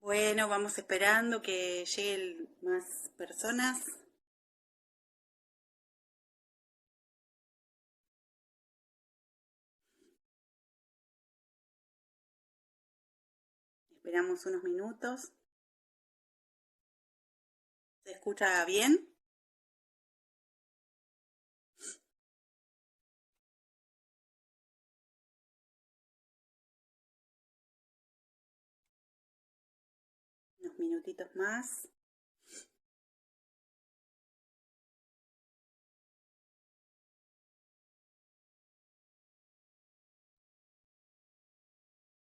Bueno, vamos esperando que lleguen más personas. Esperamos unos minutos. ¿Se escucha bien? Unos minutitos más.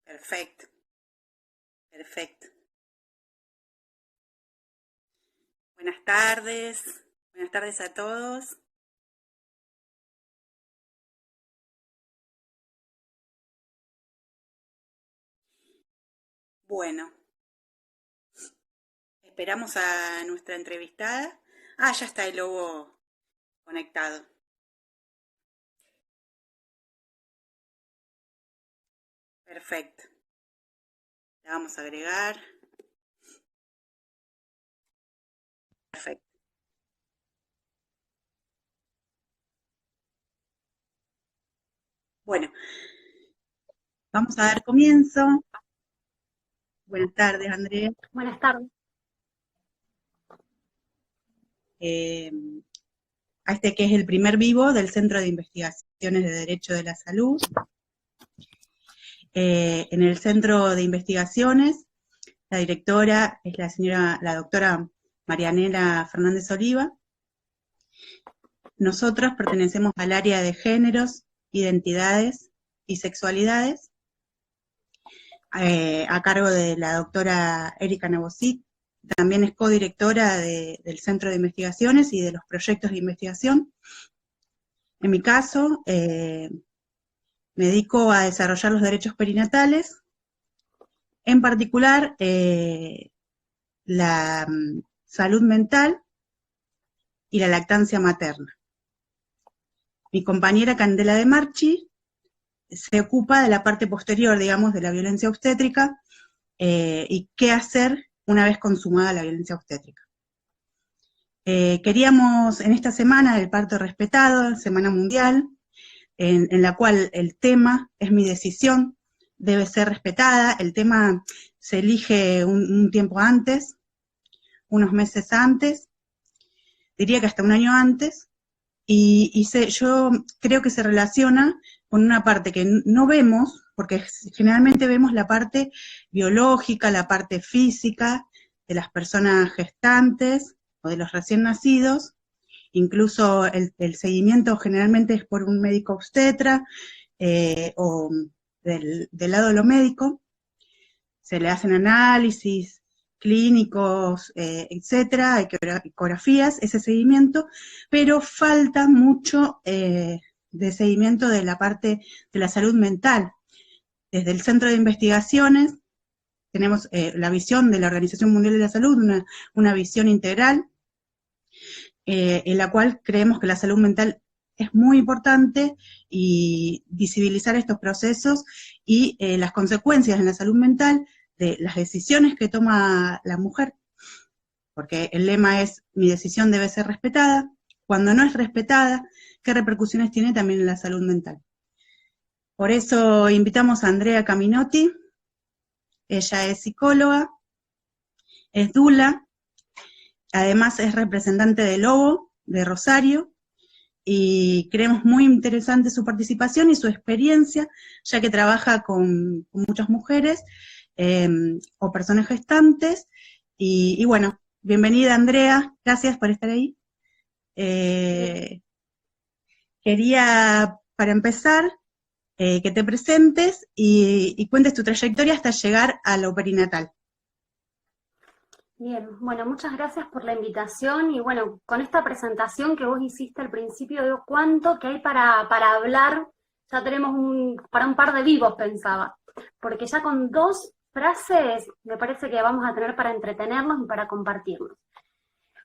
Perfecto, perfecto. Buenas tardes a todos. Bueno, esperamos a nuestra entrevistada. Ah, ya está el logo conectado. Perfecto. La vamos a agregar. Perfecto. Bueno, vamos a dar comienzo. Buenas tardes, Andrea. Buenas tardes. Eh, a este que es el primer vivo del Centro de Investigaciones de Derecho de la Salud. En el Centro de Investigaciones, la directora es la doctora Marianela Fernández Oliva. Nosotros pertenecemos al área de géneros, identidades y sexualidades, a cargo de la doctora Erika Nabosic. También es codirectora del Centro de Investigaciones y de los proyectos de investigación. En mi caso, me dedico a desarrollar los derechos perinatales, en particular la salud mental y la lactancia materna. Mi compañera Candela de Marchi se ocupa de la parte posterior, digamos, de la violencia obstétrica y qué hacer una vez consumada la violencia obstétrica. Queríamos en esta semana del parto respetado, Semana Mundial, en la cual el tema es mi decisión, debe ser respetada. El tema se elige un tiempo antes, unos meses antes, diría que hasta un año antes, y yo creo que se relaciona con una parte que no vemos, porque generalmente vemos la parte biológica, la parte física de las personas gestantes o de los recién nacidos. Incluso el seguimiento generalmente es por un médico obstetra o del lado de lo médico. Se le hacen análisis clínicos, etcétera, hay ecografías, ese seguimiento, pero falta mucho de seguimiento de la parte de la salud mental. Desde el Centro de Investigaciones tenemos la visión de la Organización Mundial de la Salud, una visión integral, en la cual creemos que la salud mental es muy importante y visibilizar estos procesos y las consecuencias en la salud mental de las decisiones que toma la mujer, porque el lema es mi decisión debe ser respetada. Cuando no es respetada, ¿qué repercusiones tiene también en la salud mental? Por eso invitamos a Andrea Caminotti. Ella es psicóloga, es dula, además es representante de Lobo, de Rosario, y creemos muy interesante su participación y su experiencia, ya que trabaja con muchas mujeres o personas gestantes, y bueno, bienvenida Andrea, gracias por estar ahí. Quería, para empezar, que te presentes y cuentes tu trayectoria hasta llegar a lo perinatal. Bien, bueno, muchas gracias por la invitación y bueno, con esta presentación que vos hiciste al principio, veo cuánto que hay para hablar, ya tenemos para un par de vivos, pensaba, porque ya con dos frases me parece que vamos a tener para entretenernos y para compartirnos.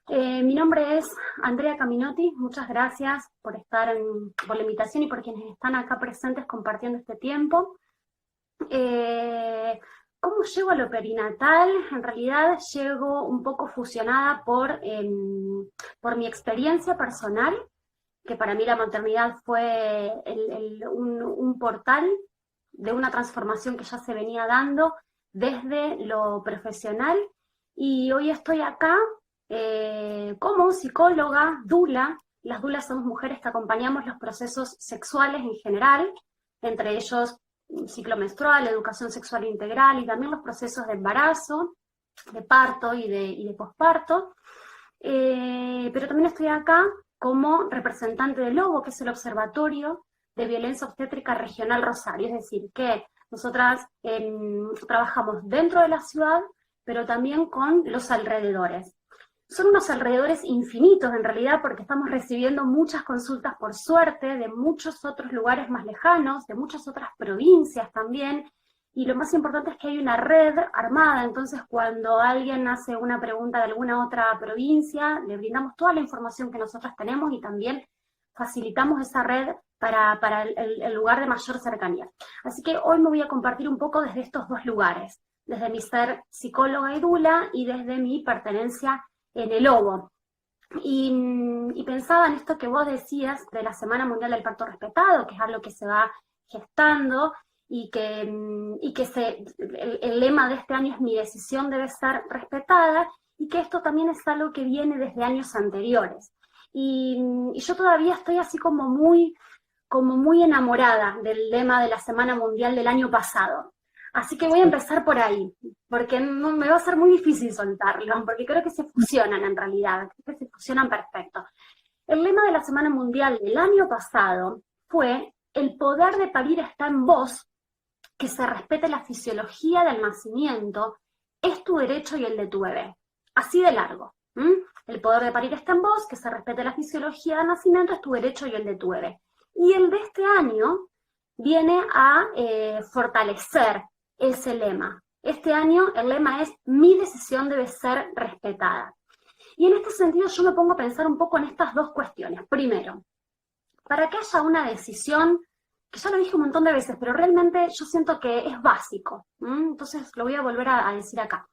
Mi nombre es Andrea Caminotti, muchas gracias por por la invitación y por quienes están acá presentes compartiendo este tiempo. ¿Cómo llego a lo perinatal? En realidad llego un poco fusionada por mi experiencia personal, que para mí la maternidad fue un portal de una transformación que ya se venía dando desde lo profesional, y hoy estoy acá como psicóloga, dula. Las dulas somos mujeres que acompañamos los procesos sexuales en general, entre ellos ciclo menstrual, educación sexual integral y también los procesos de embarazo, de parto y de posparto. Pero también estoy acá como representante del Lobo, que es el Observatorio de Violencia Obstétrica Regional Rosario, es decir, que nosotras trabajamos dentro de la ciudad, pero también con los alrededores. Son unos alrededores infinitos en realidad, porque estamos recibiendo muchas consultas, por suerte, de muchos otros lugares más lejanos, de muchas otras provincias también, y lo más importante es que hay una red armada. Entonces cuando alguien hace una pregunta de alguna otra provincia, le brindamos toda la información que nosotros tenemos y también facilitamos esa red para el lugar de mayor cercanía. Así que hoy me voy a compartir un poco desde estos dos lugares, desde mi ser psicóloga y dula y desde mi pertenencia en el Lobo. Y pensaba en esto que vos decías de la Semana Mundial del Parto Respetado, que es algo que se va gestando y que el lema de este año es: mi decisión debe ser respetada, y que esto también es algo que viene desde años anteriores. Y yo todavía estoy así como muy enamorada del lema de la Semana Mundial del año pasado. Así que voy a empezar por ahí, porque no, me va a ser muy difícil soltarlo, porque creo que se fusionan en realidad, creo que se fusionan perfecto. El lema de la Semana Mundial del año pasado fue: el poder de parir está en vos, que se respete la fisiología del nacimiento, es tu derecho y el de tu bebé. Así de largo. El poder de parir está en vos, que se respete la fisiología del nacimiento, es tu derecho y el de tu bebé. Y el de este año viene a fortalecer ese lema. Este año el lema es: mi decisión debe ser respetada. Y en este sentido yo me pongo a pensar un poco en estas dos cuestiones. Primero, para que haya una decisión, que ya lo dije un montón de veces, pero realmente yo siento que es básico, entonces lo voy a volver a decir acá.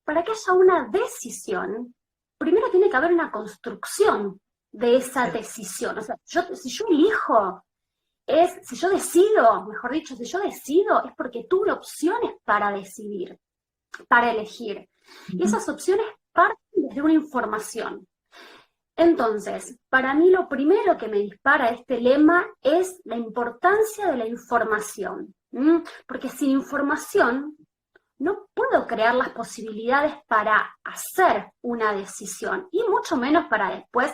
Para que haya una decisión, primero tiene que haber una construcción de esa decisión. O sea, si yo elijo, si yo decido, mejor dicho, si yo decido, es porque tuve opciones para decidir, para elegir. Y esas opciones parten desde una información. Entonces, para mí lo primero que me dispara este lema es la importancia de la información. Porque sin información no puedo crear las posibilidades para hacer una decisión, y mucho menos para después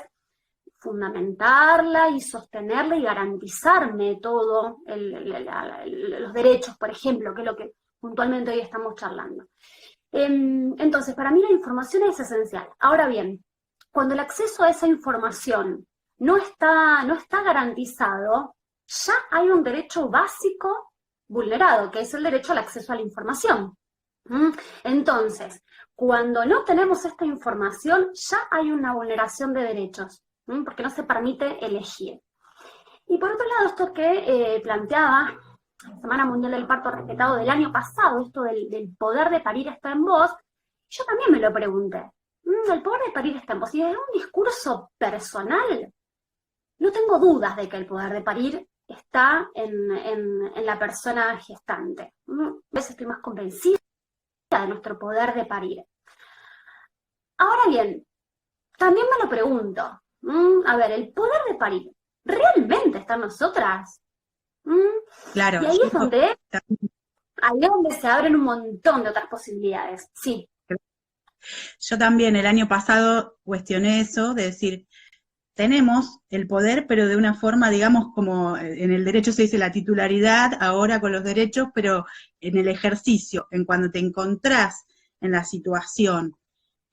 fundamentarla y sostenerla y garantizarme todo los derechos, por ejemplo, que es lo que puntualmente hoy estamos charlando. Entonces, para mí la información es esencial. Ahora bien, cuando el acceso a esa información no está garantizado, ya hay un derecho básico vulnerado, que es el derecho al acceso a la información. Entonces, cuando no tenemos esta información, ya hay una vulneración de derechos, porque no se permite elegir. Y por otro lado, esto que planteaba la Semana Mundial del Parto Respetado del año pasado, esto del poder de parir está en vos, yo también me lo pregunté. El poder de parir está en vos. Y en un discurso personal, no tengo dudas de que el poder de parir está en la persona gestante. A veces estoy más convencida de nuestro poder de parir. Ahora bien, también me lo pregunto, a ver, ¿el poder de parir realmente está en nosotras? Claro. Y ahí es donde se abren un montón de otras posibilidades. Sí. Yo también el año pasado cuestioné eso, de decir, tenemos el poder, pero de una forma, digamos, como en el derecho se dice la titularidad, ahora con los derechos, pero en el ejercicio, en cuando te encontrás en la situación,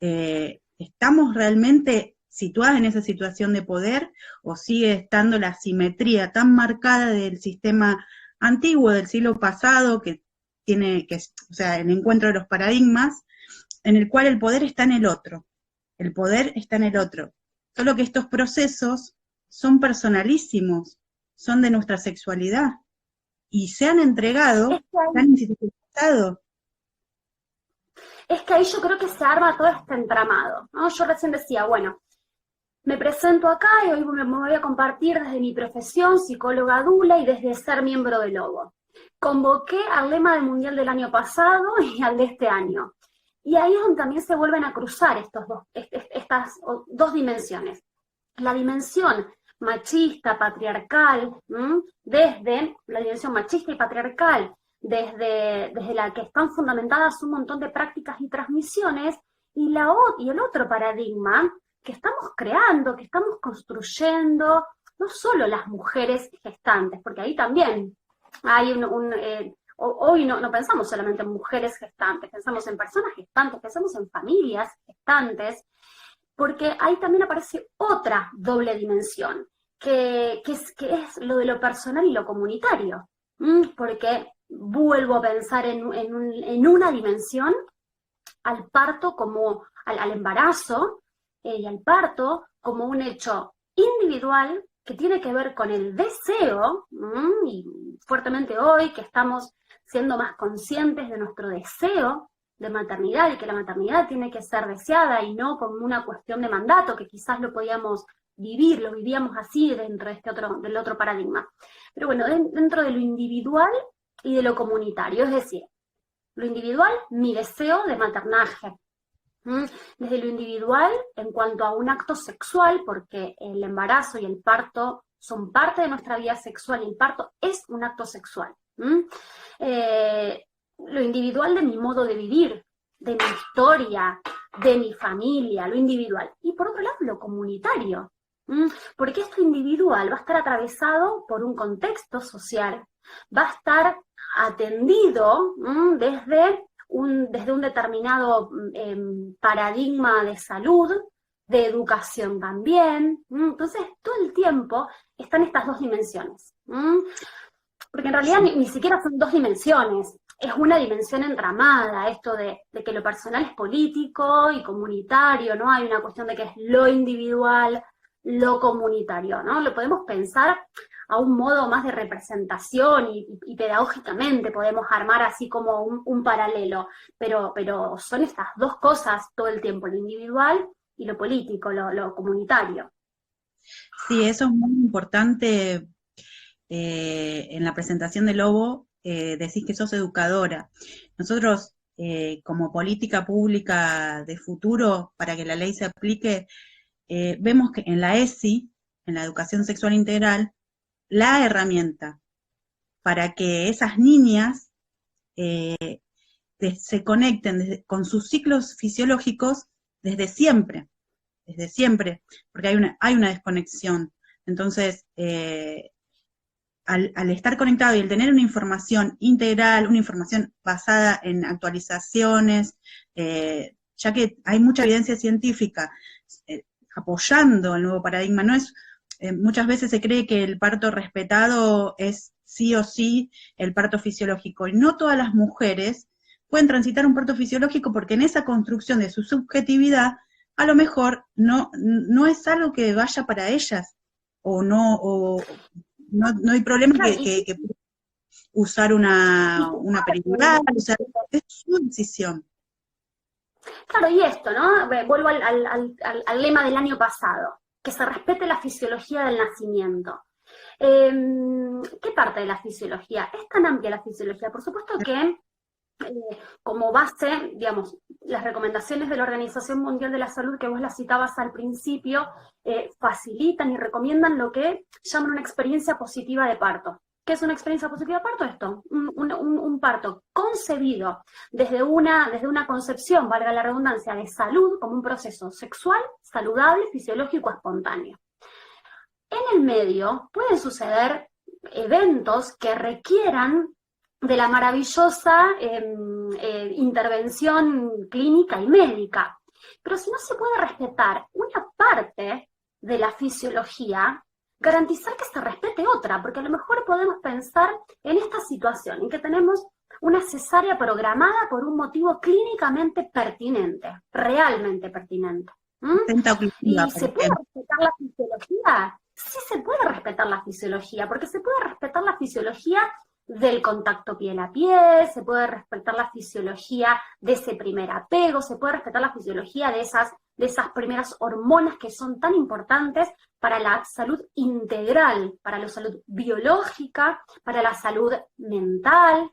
¿estamos realmente situadas en esa situación de poder, o sigue estando la asimetría tan marcada del sistema antiguo, del siglo pasado, que tiene, o sea, el encuentro de los paradigmas, en el cual el poder está en el otro, solo que estos procesos son personalísimos, son de nuestra sexualidad, y se han entregado, se han institucionalizado. es que ahí yo creo que se arma todo este entramado, ¿no? Yo recién decía, bueno, me presento acá y hoy me voy a compartir desde mi profesión, psicóloga doula, y desde ser miembro de Lobo. Convoqué al lema del Mundial del año pasado y al de este año. Y ahí es donde también se vuelven a cruzar estas dos dimensiones. La dimensión machista, patriarcal, desde la dimensión machista y patriarcal, desde la que están fundamentadas un montón de prácticas y transmisiones, y el otro paradigma que estamos creando, que estamos construyendo, no solo las mujeres gestantes, porque ahí también hay hoy no pensamos solamente en mujeres gestantes, pensamos en personas gestantes, pensamos en familias gestantes, porque ahí también aparece otra doble dimensión, que es lo de lo personal y lo comunitario, porque vuelvo a pensar en una dimensión al parto como al embarazo y al parto como un hecho individual que tiene que ver con el deseo, y fuertemente hoy que estamos siendo más conscientes de nuestro deseo de maternidad y que la maternidad tiene que ser deseada y no como una cuestión de mandato, que quizás lo vivíamos así dentro de del otro paradigma. Pero bueno, dentro de lo individual y de lo comunitario, es decir, lo individual, mi deseo de maternaje. Desde lo individual, en cuanto a un acto sexual, porque el embarazo y el parto son parte de nuestra vida sexual y el parto es un acto sexual. Lo individual de mi modo de vivir, de mi historia, de mi familia, lo individual. Y por otro lado, lo comunitario. Porque esto individual va a estar atravesado por un contexto social, va a estar atendido desde un determinado paradigma de salud, de educación también. Entonces, todo el tiempo están estas dos dimensiones. Porque en realidad ni siquiera son dos dimensiones, es una dimensión entramada, esto de que lo personal es político y comunitario, ¿no? Hay una cuestión de que es lo individual, lo comunitario, ¿no? Lo podemos pensar a un modo más de representación y pedagógicamente podemos armar así como un paralelo, pero son estas dos cosas todo el tiempo, lo individual y lo político, lo comunitario. Sí, eso es muy importante. En la presentación de Lobo decís que sos educadora. Nosotros, como política pública de futuro, para que la ley se aplique, vemos que en la ESI, en la educación sexual integral, la herramienta para que esas niñas se conecten con sus ciclos fisiológicos desde siempre, porque hay una desconexión. Entonces, al estar conectado y el tener una información integral, una información basada en actualizaciones, ya que hay mucha evidencia científica apoyando el nuevo paradigma, no es muchas veces se cree que el parto respetado es sí o sí el parto fisiológico, y no todas las mujeres pueden transitar un parto fisiológico porque en esa construcción de su subjetividad a lo mejor no es algo que vaya para ellas, o no hay problema que usar una peridural, o sea, es su decisión. Claro, y esto, ¿no? Vuelvo al lema del año pasado, que se respete la fisiología del nacimiento. ¿Qué parte de la fisiología? Es tan amplia la fisiología, por supuesto que como base, digamos, las recomendaciones de la Organización Mundial de la Salud, que vos las citabas al principio, facilitan y recomiendan lo que llaman una experiencia positiva de parto. ¿Qué es una experiencia positiva de parto? Esto, un parto concebido desde una concepción, valga la redundancia, de salud, como un proceso sexual, saludable, fisiológico, espontáneo. En el medio pueden suceder eventos que requieran de la maravillosa intervención clínica y médica. Pero si no se puede respetar una parte de la fisiología, garantizar que se respete otra, porque a lo mejor podemos pensar en esta situación, en que tenemos una cesárea programada por un motivo clínicamente pertinente, realmente pertinente. ¿Y se puede respetar la fisiología? Sí se puede respetar la fisiología, porque se puede respetar la fisiología del contacto piel a piel, se puede respetar la fisiología de ese primer apego, se puede respetar la fisiología de esas primeras hormonas que son tan importantes para la salud integral, para la salud biológica, para la salud mental.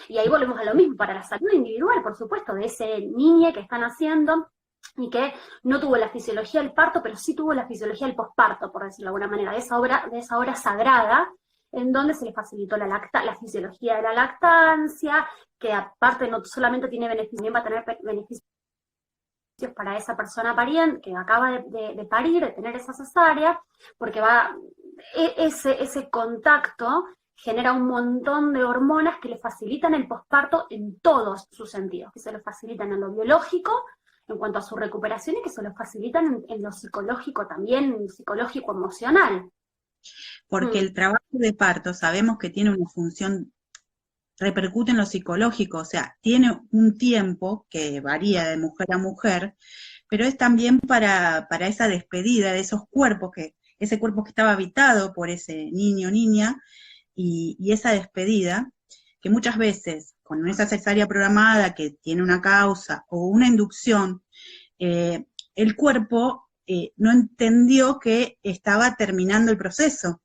Y ahí volvemos a lo mismo, para la salud individual, por supuesto, de ese niño que están haciendo y que no tuvo la fisiología del parto, pero sí tuvo la fisiología del posparto, por decirlo de alguna manera, de esa hora sagrada, en donde se le facilitó la fisiología de la lactancia, que aparte no solamente tiene beneficios, también va a tener beneficios para esa persona pariente que acaba de parir, de tener esa cesárea, porque ese contacto genera un montón de hormonas que le facilitan el posparto en todos sus sentidos, que se lo facilitan en lo biológico, en cuanto a su recuperación, y que se lo facilitan en lo psicológico también, psicológico-emocional. Porque el trabajo de parto sabemos que tiene una función, repercute en lo psicológico, o sea, tiene un tiempo que varía de mujer a mujer, pero es también para esa despedida de esos cuerpos, ese cuerpo que estaba habitado por ese niño o niña, y esa despedida, que muchas veces, con esa cesárea programada que tiene una causa o una inducción, el cuerpo no entendió que estaba terminando el proceso.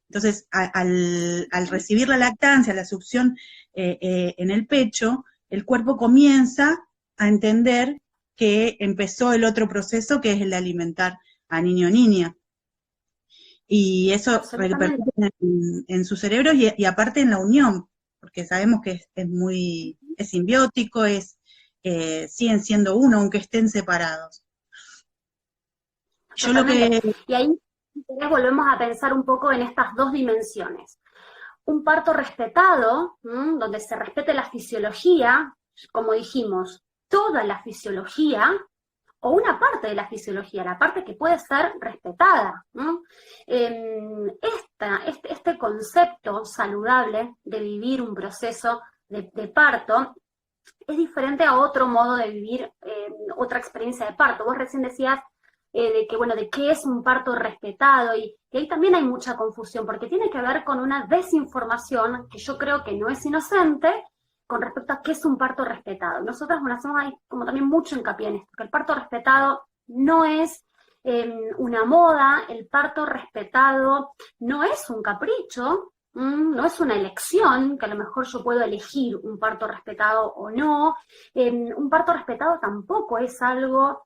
Entonces, al recibir la lactancia, la succión en el pecho, el cuerpo comienza a entender que empezó el otro proceso, que es el de alimentar a niño o niña. Y eso repercute en su cerebro y aparte en la unión, porque sabemos que es simbiótico, siguen siendo uno, aunque estén separados. Y ahí volvemos a pensar un poco en estas dos dimensiones. Un parto respetado, donde se respete la fisiología, como dijimos, toda la fisiología, o una parte de la fisiología, la parte que puede ser respetada. Este concepto saludable de vivir un proceso de parto es diferente a otro modo de vivir otra experiencia de parto. Vos recién decías de qué es un parto respetado, y ahí también hay mucha confusión, porque tiene que ver con una desinformación que yo creo que no es inocente con respecto a qué es un parto respetado. Nosotros hacemos ahí como también mucho hincapié en esto, que el parto respetado no es una moda, el parto respetado no es un capricho, no es una elección, que a lo mejor yo puedo elegir un parto respetado o no. Un parto respetado tampoco es algo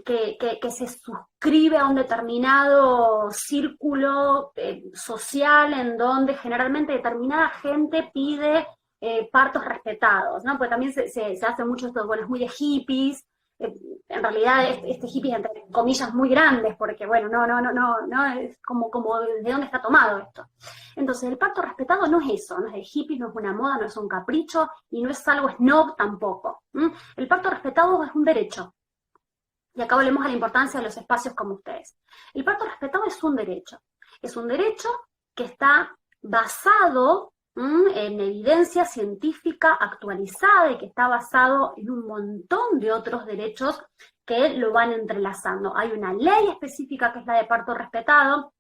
que se suscribe a un determinado círculo social, en donde generalmente determinada gente pide partos respetados, ¿no? Porque también se hace mucho esto, bueno, es muy de hippies, en realidad este hippies entre comillas muy grandes, porque bueno, no, es como de dónde está tomado esto. Entonces el parto respetado no es eso, no es de hippies, no es una moda, no es un capricho, y no es algo snob tampoco. El parto respetado es un derecho. Y acá volvemos a la importancia de los espacios como ustedes. El parto respetado es un derecho que está basado en evidencia científica actualizada y que está basado en un montón de otros derechos que lo van entrelazando. Hay una ley específica que es la de parto respetado,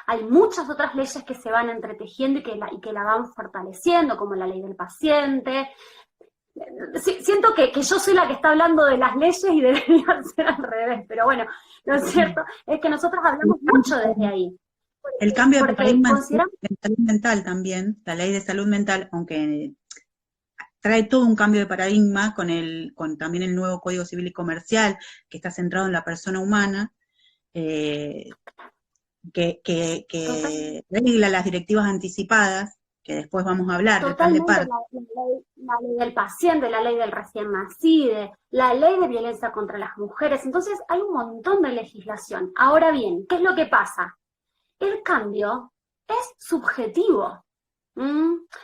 hay muchas otras leyes que se van entretejiendo y que la van fortaleciendo, como la ley del paciente. Siento que yo soy la que está hablando de las leyes y debería ser al revés, pero bueno, lo cierto es que nosotros hablamos mucho desde ahí. El cambio de paradigma en salud mental también, la ley de salud mental, aunque trae todo un cambio de paradigma con también el nuevo Código Civil y Comercial, que está centrado en la persona humana, que regla las directivas anticipadas, que después vamos a hablar del plan de parto. La ley del paciente, la ley del recién nacido, la ley de violencia contra las mujeres. Entonces hay un montón de legislación. Ahora bien, ¿qué es lo que pasa? El cambio es subjetivo.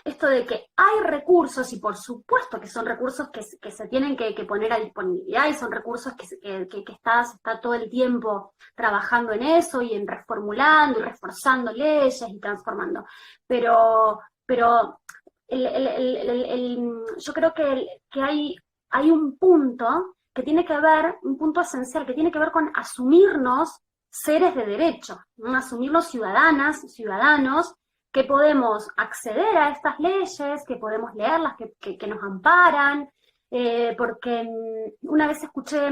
Esto de que hay recursos, y por supuesto que son recursos que se tienen que poner a disponibilidad, y son recursos que está todo el tiempo trabajando en eso, y en reformulando, y reforzando leyes, y transformando. Pero yo creo que hay un punto que tiene que ver, un punto esencial, que tiene que ver con asumirnos seres de derecho, asumirnos ciudadanas, ciudadanos, que podemos acceder a estas leyes, que podemos leerlas, que nos amparan, porque una vez escuché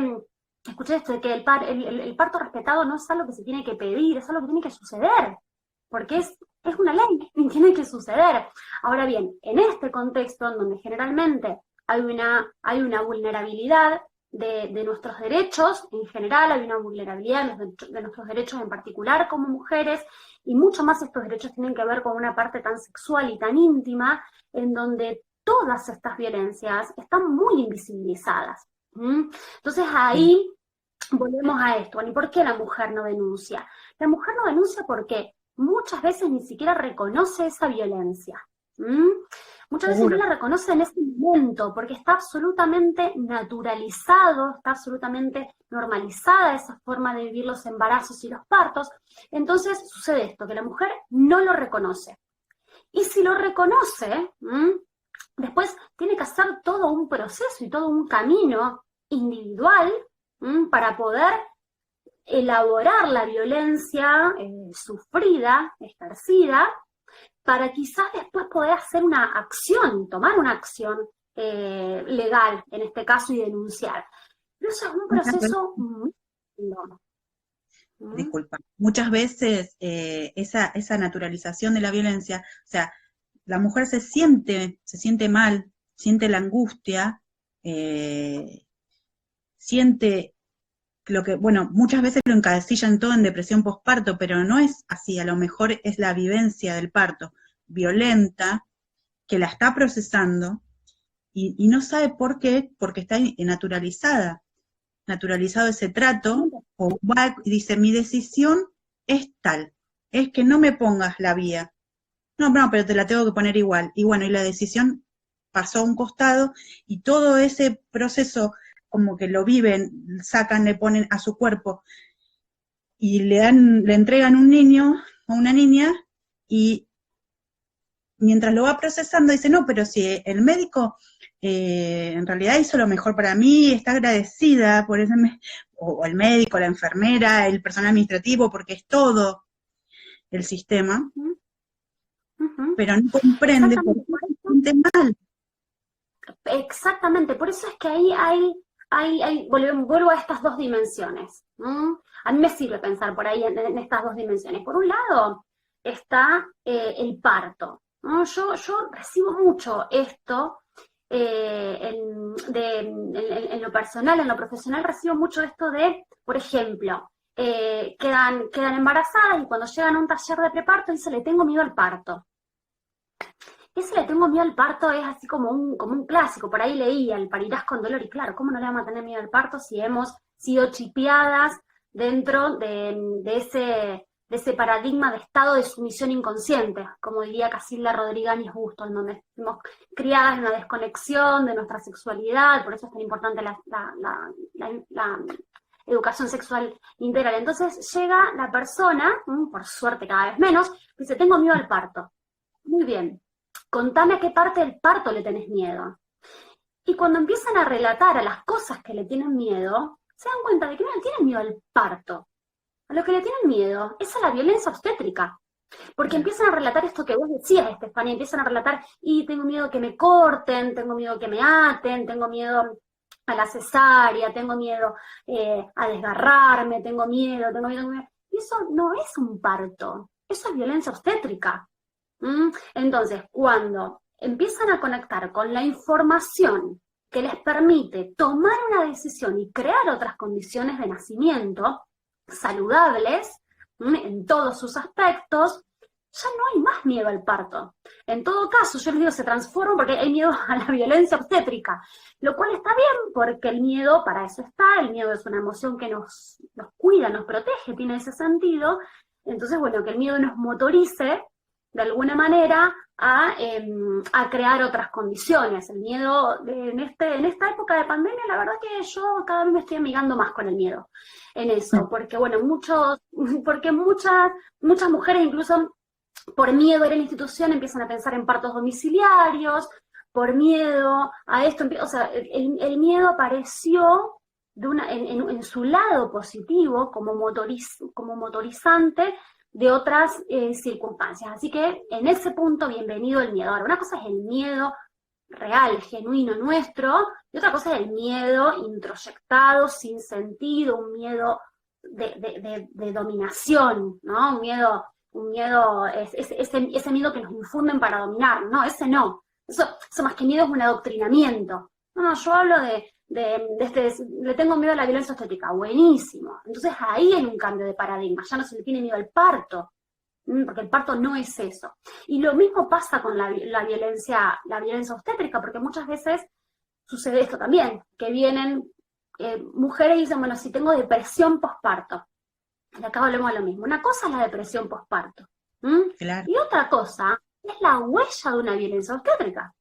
esto de que el parto respetado no es algo que se tiene que pedir, es algo que tiene que suceder, porque es una ley y tiene que suceder. Ahora bien, en este contexto, en donde generalmente hay una vulnerabilidad de nuestros derechos en general, hay una vulnerabilidad de nuestros derechos en particular como mujeres, y mucho más estos derechos tienen que ver con una parte tan sexual y tan íntima, en donde todas estas violencias están muy invisibilizadas. Entonces ahí volvemos a esto. ¿Y por qué la mujer no denuncia? La mujer no denuncia porque muchas veces ni siquiera reconoce esa violencia. Muchas veces no la reconoce en ese momento, porque está absolutamente naturalizado, está absolutamente normalizada esa forma de vivir los embarazos y los partos. Entonces sucede esto, que la mujer no lo reconoce. Y si lo reconoce, después tiene que hacer todo un proceso y todo un camino individual para poder elaborar la violencia sufrida, ejercida, para quizás después poder hacer una acción, tomar una acción legal, en este caso, y denunciar. Pero eso es un proceso muy largo. Disculpa. Muchas veces esa naturalización de la violencia, o sea, la mujer se siente mal, siente la angustia, siente lo que, bueno, muchas veces lo encasillan todo en depresión postparto, pero no es así, a lo mejor es la vivencia del parto violenta, que la está procesando, y no sabe por qué, porque está naturalizado ese trato, o va y dice, mi decisión es tal, es que no me pongas la vía. No, pero te la tengo que poner igual. Y bueno, y la decisión pasó a un costado, y todo ese proceso como que lo viven, sacan, le ponen a su cuerpo, y le entregan un niño o una niña, y mientras lo va procesando dice, no, pero si el médico en realidad hizo lo mejor para mí, está agradecida por ese, o el médico, la enfermera, el personal administrativo, porque es todo el sistema, pero no comprende por qué se siente mal. Exactamente, por eso es que ahí vuelvo a estas dos dimensiones. A mí me sirve pensar por ahí en estas dos dimensiones. Por un lado está el parto, ¿no? Yo recibo mucho esto en lo personal, en lo profesional recibo mucho esto de, por ejemplo, quedan embarazadas y cuando llegan a un taller de preparto dicen, le tengo miedo al parto. Ese le tengo miedo al parto es así como un clásico, por ahí leía, el parirás con dolor, y claro, ¿cómo no le vamos a tener miedo al parto si hemos sido chipeadas dentro de ese paradigma de estado de sumisión inconsciente, como diría Casilda Rodríguez Bustos, en donde fuimos criadas en la desconexión de nuestra sexualidad, por eso es tan importante la educación sexual integral. Entonces llega la persona, por suerte cada vez menos, dice, tengo miedo al parto. Muy bien, contame a qué parte del parto le tenés miedo. Y cuando empiezan a relatar a las cosas que le tienen miedo, se dan cuenta de que no le tienen miedo al parto. A lo que le tienen miedo es a la violencia obstétrica. Porque empiezan a relatar esto que vos decías, Estefanía, empiezan a relatar, y tengo miedo que me corten, tengo miedo que me aten, tengo miedo a la cesárea, tengo miedo a desgarrarme, tengo miedo. Y eso no es un parto, eso es violencia obstétrica. Entonces, cuando empiezan a conectar con la información que les permite tomar una decisión y crear otras condiciones de nacimiento saludables en todos sus aspectos, ya no hay más miedo al parto. En todo caso, yo les digo, se transforma porque hay miedo a la violencia obstétrica, lo cual está bien porque el miedo, para eso está, el miedo es una emoción que nos cuida, nos protege, tiene ese sentido. Entonces, bueno, que el miedo nos motorice de alguna manera a crear otras condiciones. El miedo en esta época de pandemia, la verdad que yo cada vez me estoy amigando más con el miedo en eso, porque bueno, muchas mujeres incluso por miedo a ir a la institución empiezan a pensar en partos domiciliarios, por miedo a esto, o sea, el miedo apareció en su lado positivo como motorizante de otras circunstancias. Así que en ese punto, bienvenido el miedo. Ahora, una cosa es el miedo real, genuino nuestro, y otra cosa es el miedo introyectado, sin sentido, un miedo de dominación, ¿no? Un miedo, ese miedo que nos infunden para dominar, no, ese no. Eso más que miedo es un adoctrinamiento. No, yo hablo le tengo miedo a la violencia obstétrica, buenísimo. Entonces ahí hay un cambio de paradigma, ya no se le tiene miedo al parto, porque el parto no es eso. Y lo mismo pasa con la violencia obstétrica, porque muchas veces sucede esto también, que vienen mujeres y dicen, bueno, si tengo depresión posparto. Y acá volvemos a lo mismo. Una cosa es la depresión posparto. Claro. Y otra cosa es la huella de una violencia obstétrica.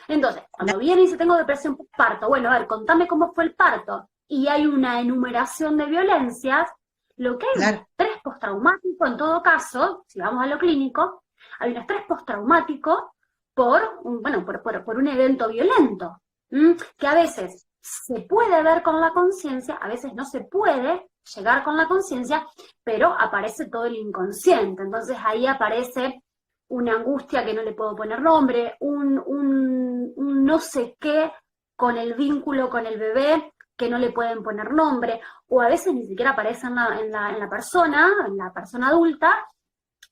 Entonces, cuando viene y dice, tengo depresión postparto, bueno, a ver, contame cómo fue el parto, y hay una enumeración de violencias, lo que hay es un estrés postraumático, en todo caso, si vamos a lo clínico, hay un estrés postraumático por un evento violento, que a veces se puede ver con la conciencia, a veces no se puede llegar con la conciencia, pero aparece todo el inconsciente, entonces ahí aparece una angustia que no le puedo poner nombre, un no sé qué con el vínculo con el bebé que no le pueden poner nombre, o a veces ni siquiera aparece en la persona adulta,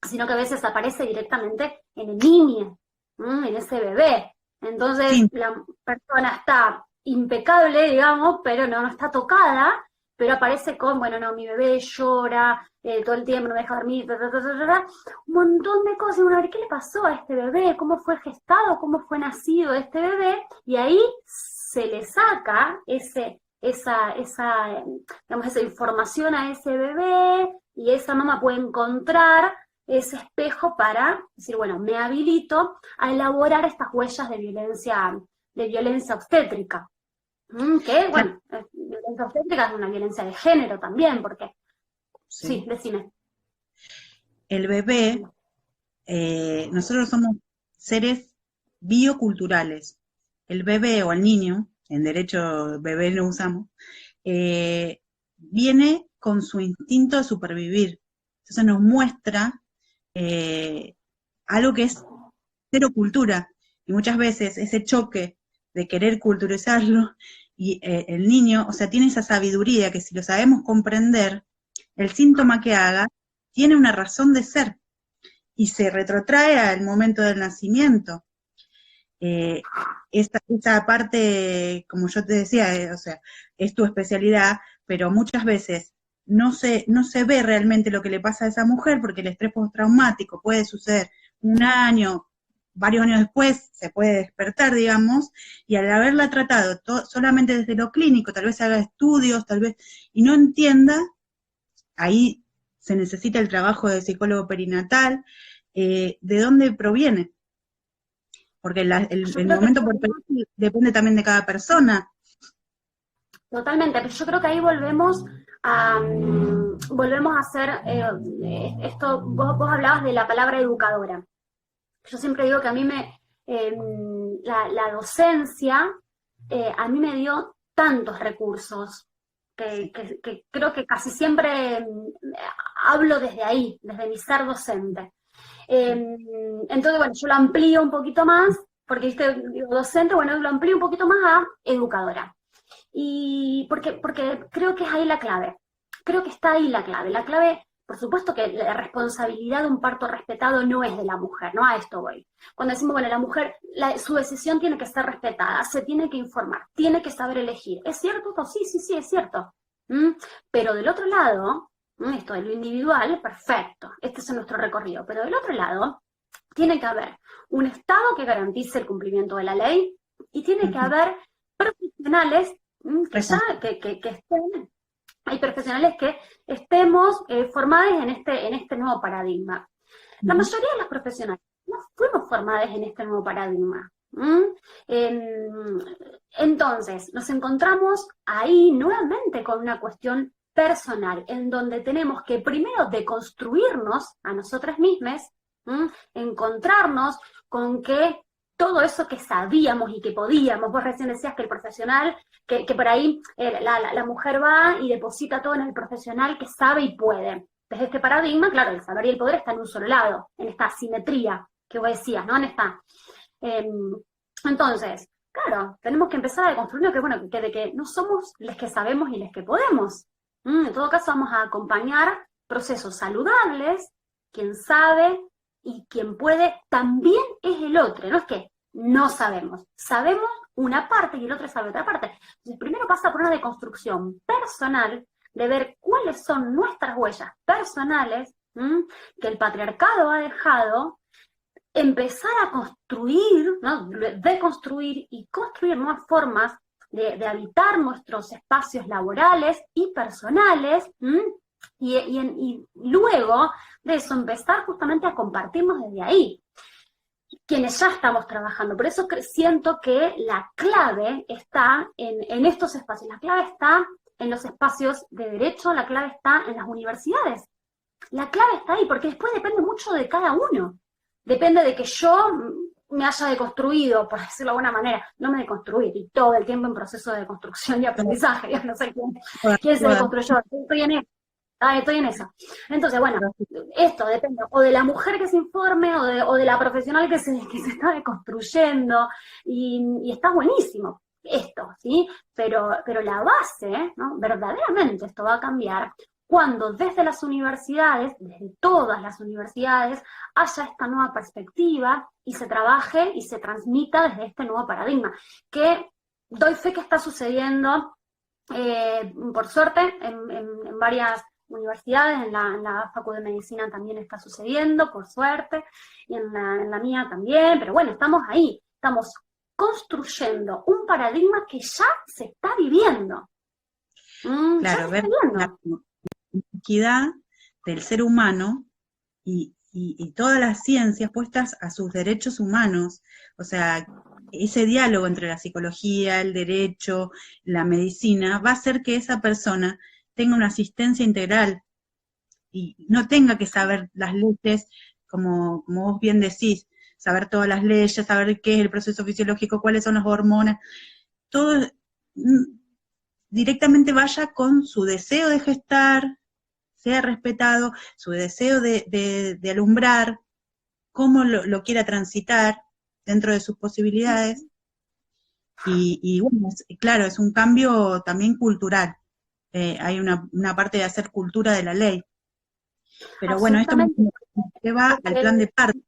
sino que a veces aparece directamente en el niño, en ese bebé. Entonces sí, la persona está impecable, digamos, pero no está tocada, pero aparece con, bueno, no, mi bebé llora, todo el tiempo no me deja dormir, un montón de cosas. Bueno, a ver, ¿qué le pasó a este bebé? ¿Cómo fue gestado? ¿Cómo fue nacido este bebé? Y ahí se le saca esa información a ese bebé, y esa mamá puede encontrar ese espejo para decir, bueno, me habilito a elaborar estas huellas de violencia obstétrica. Que, bueno, violencia obstétrica es una violencia de género también, porque... Sí, decime. El bebé, nosotros somos seres bioculturales. El bebé o el niño, en derecho bebé no usamos, viene con su instinto de supervivir. Entonces nos muestra algo que es cero cultura. Y muchas veces ese choque de querer culturizarlo, y el niño, o sea, tiene esa sabiduría que si lo sabemos comprender, el síntoma que haga tiene una razón de ser y se retrotrae al momento del nacimiento. Esta parte, como yo te decía, o sea, es tu especialidad, pero muchas veces no se ve realmente lo que le pasa a esa mujer, porque el estrés postraumático puede suceder un año, varios años después se puede despertar, digamos, y al haberla tratado solamente desde lo clínico, tal vez haga estudios, tal vez, y no entienda, ahí se necesita el trabajo de psicólogo perinatal, de dónde proviene, porque el momento por depende también de cada persona. Totalmente, pero yo creo que ahí volvemos a hacer esto. Vos hablabas de la palabra educadora. Yo siempre digo que a mí la docencia a mí me dio tantos recursos que creo que casi siempre hablo desde ahí, desde mi ser docente. Entonces, bueno, yo lo amplío un poquito más, porque digo docente, bueno, lo amplío un poquito más a educadora. Y porque creo que es ahí la clave. Creo que está ahí la clave. La clave, por supuesto que la responsabilidad de un parto respetado no es de la mujer, no a esto voy. Cuando decimos, bueno, la mujer, su decisión tiene que ser respetada, se tiene que informar, tiene que saber elegir. ¿Es cierto esto? Sí, es cierto. Pero del otro lado, esto de lo individual, perfecto, este es nuestro recorrido. Pero del otro lado, tiene que haber un Estado que garantice el cumplimiento de la ley y tiene que haber profesionales que estén... Hay profesionales que estemos formados en este nuevo paradigma. La mayoría de los profesionales no fuimos formados en este nuevo paradigma. Entonces, nos encontramos ahí nuevamente con una cuestión personal, en donde tenemos que primero deconstruirnos a nosotras mismas, encontrarnos con que todo eso que sabíamos y que podíamos, vos recién decías que el profesional, que por ahí la mujer va y deposita todo en el profesional que sabe y puede, desde este paradigma, claro, el saber y el poder están en un solo lado, en esta asimetría que vos decías, ¿no? En esta... entonces, claro, tenemos que empezar a deconstruir que, bueno, de que no somos los que sabemos y los que podemos. En todo caso, vamos a acompañar procesos saludables, quien sabe y quien puede también es el otro, no es que no sabemos, sabemos una parte y el otro sabe otra parte. Entonces, primero pasa por una deconstrucción personal, de ver cuáles son nuestras huellas personales que el patriarcado ha dejado, empezar a construir, ¿no? Deconstruir y construir nuevas formas de habitar nuestros espacios laborales y personales, y luego de eso empezar justamente a compartirnos desde ahí, quienes ya estamos trabajando. Por eso siento que la clave está en estos espacios, la clave está en los espacios de derecho, la clave está en las universidades, la clave está ahí, porque después depende mucho de cada uno. Depende de que yo me haya deconstruido, por decirlo de alguna manera, no me deconstruí, y todo el tiempo en proceso de construcción y aprendizaje, yo no sé quién se deconstruyó, estoy en eso. Entonces, bueno, esto depende o de la mujer que se informe o de la profesional que se está deconstruyendo, y está buenísimo esto, ¿sí? Pero la base, ¿no? Verdaderamente esto va a cambiar cuando desde las universidades, desde todas las universidades, haya esta nueva perspectiva y se trabaje y se transmita desde este nuevo paradigma, que doy fe que está sucediendo, por suerte, en varias universidades, en la Facultad de Medicina también está sucediendo, por suerte, y en la mía también, pero bueno, estamos ahí, estamos construyendo un paradigma que ya se está viviendo. Claro, ver la equidad del ser humano y todas las ciencias puestas a sus derechos humanos, o sea, ese diálogo entre la psicología, el derecho, la medicina, va a hacer que esa persona tenga una asistencia integral y no tenga que saber las leyes, como vos bien decís, saber todas las leyes, saber qué es el proceso fisiológico, cuáles son las hormonas, todo directamente vaya con su deseo de gestar, sea respetado, su deseo de alumbrar, cómo lo quiera transitar dentro de sus posibilidades. Y bueno, claro, es un cambio también cultural. Hay una parte de hacer cultura de la ley. Pero bueno, esto me lleva al plan de parto.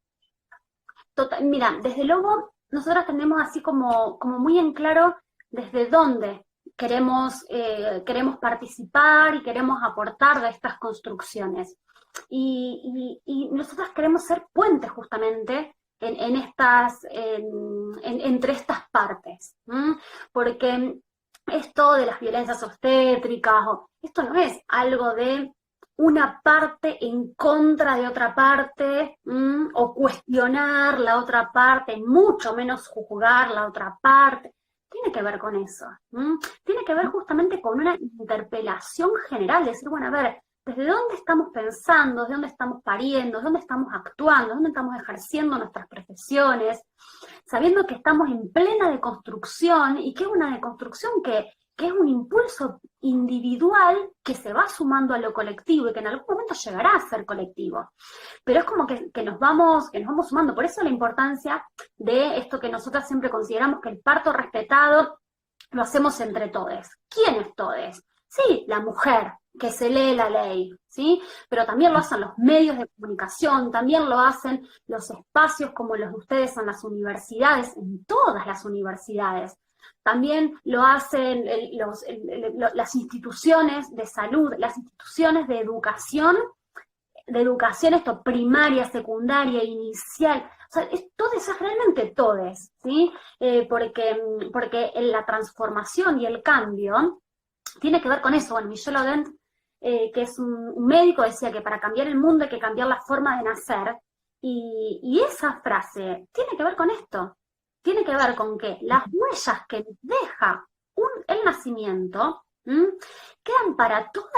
Mira, desde luego, nosotros tenemos así como muy en claro desde dónde queremos participar y queremos aportar de estas construcciones. Y nosotros queremos ser puentes justamente entre estas partes, porque esto de las violencias obstétricas, esto no es algo de una parte en contra de otra parte, o cuestionar la otra parte, mucho menos juzgar la otra parte. Tiene que ver con eso, tiene que ver justamente con una interpelación general, decir, bueno, a ver, ¿desde dónde estamos pensando? ¿Desde dónde estamos pariendo? ¿Desde dónde estamos actuando? ¿Desde dónde estamos ejerciendo nuestras profesiones? Sabiendo que estamos en plena deconstrucción y que es una deconstrucción que es un impulso individual que se va sumando a lo colectivo y que en algún momento llegará a ser colectivo. Pero es como que nos vamos sumando. Por eso la importancia de esto que nosotras siempre consideramos que el parto respetado lo hacemos entre todes. ¿Quiénes todes? Sí, la mujer, que se lee la ley, ¿sí? Pero también lo hacen los medios de comunicación, también lo hacen los espacios como los de ustedes en las universidades, en todas las universidades. También lo hacen las instituciones de salud, las instituciones de educación esto primaria, secundaria, inicial. O sea, todes es realmente todes, ¿sí? Porque la transformación y el cambio tiene que ver con eso. Bueno, Michel Odent, que es un médico, decía que para cambiar el mundo hay que cambiar la forma de nacer, y esa frase tiene que ver con esto, tiene que ver con que las huellas que deja el nacimiento quedan para toda